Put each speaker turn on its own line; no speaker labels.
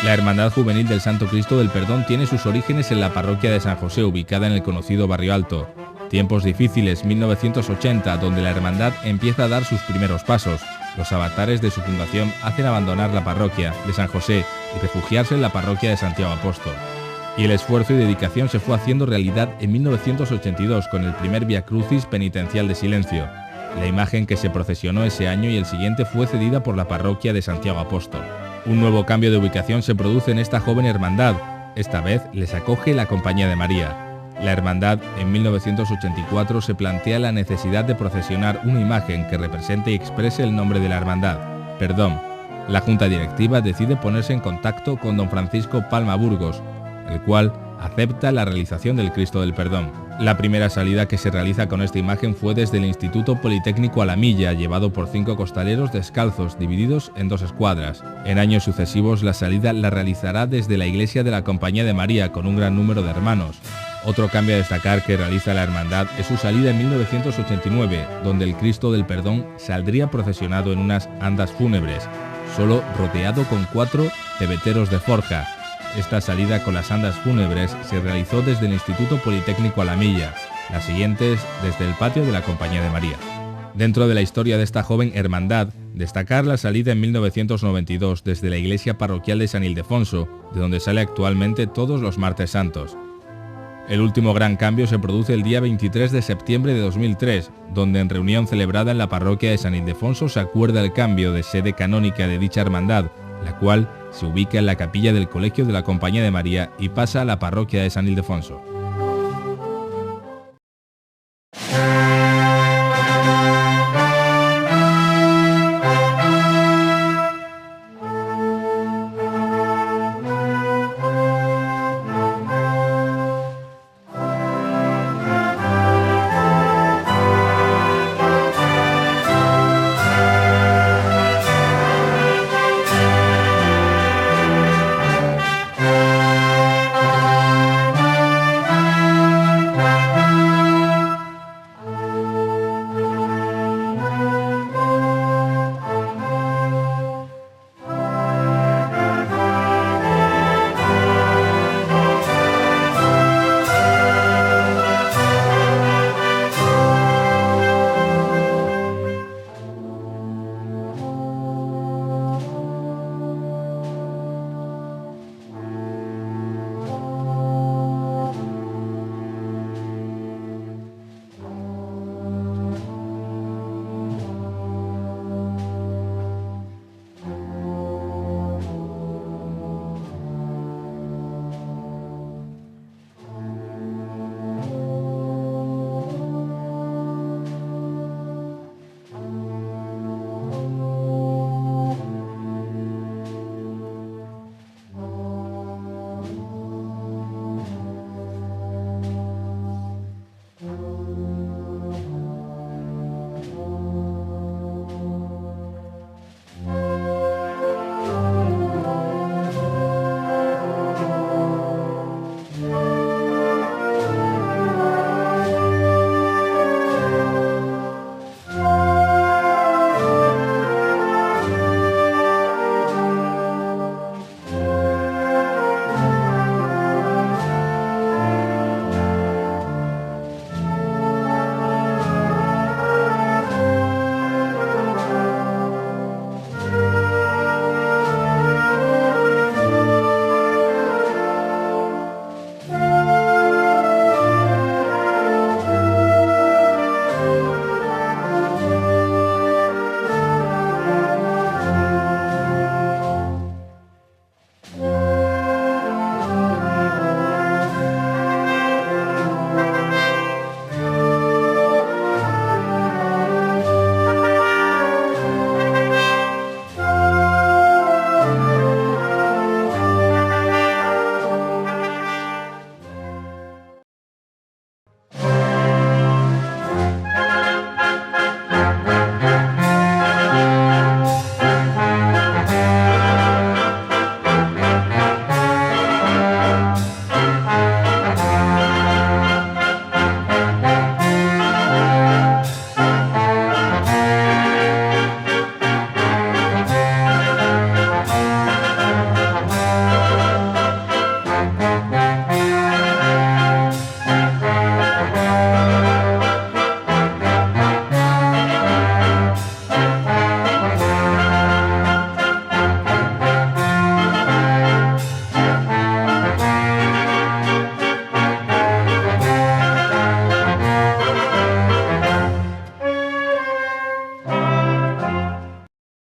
La Hermandad Juvenil del Santo Cristo del Perdón tiene sus orígenes en la parroquia de San José, ubicada en el conocido Barrio Alto. Tiempos difíciles, 1980, donde la hermandad empieza a dar sus primeros pasos. Los avatares de su fundación hacen abandonar la parroquia de San José y refugiarse en la parroquia de Santiago Apóstol. Y el esfuerzo y dedicación se fue haciendo realidad en 1982 con el primer Vía Crucis penitencial de silencio. La imagen que se procesionó ese año y el siguiente fue cedida por la parroquia de Santiago Apóstol. Un nuevo cambio de ubicación se produce en esta joven hermandad. Esta vez les acoge la Compañía de María. La hermandad en 1984 se plantea la necesidad de procesionar una imagen que represente y exprese el nombre de la hermandad, Perdón. La junta directiva decide ponerse en contacto con don Francisco Palma Burgos, el cual acepta la realización del Cristo del Perdón. La primera salida que se realiza con esta imagen fue desde el Instituto Politécnico a la Milla, llevado por 5 costaleros descalzos, divididos en 2 escuadras. En años sucesivos la salida la realizará desde la iglesia de la Compañía de María, con un gran número de hermanos. Otro cambio a destacar que realiza la hermandad es su salida en 1989, donde el Cristo del Perdón saldría procesionado en unas andas fúnebres, solo rodeado con 4 cebeteros de forja. Esta salida con las andas fúnebres se realizó desde el Instituto Politécnico a la Milla, las siguientes desde el patio de la Compañía de María. Dentro de la historia de esta joven hermandad, destacar la salida en 1992 desde la iglesia parroquial de San Ildefonso, de donde sale actualmente todos los martes santos. El último gran cambio se produce el día 23 de septiembre de 2003, donde en reunión celebrada en la parroquia de San Ildefonso se acuerda el cambio de sede canónica de dicha hermandad, la cual se ubica en la capilla del Colegio de la Compañía de María y pasa a la parroquia de San Ildefonso.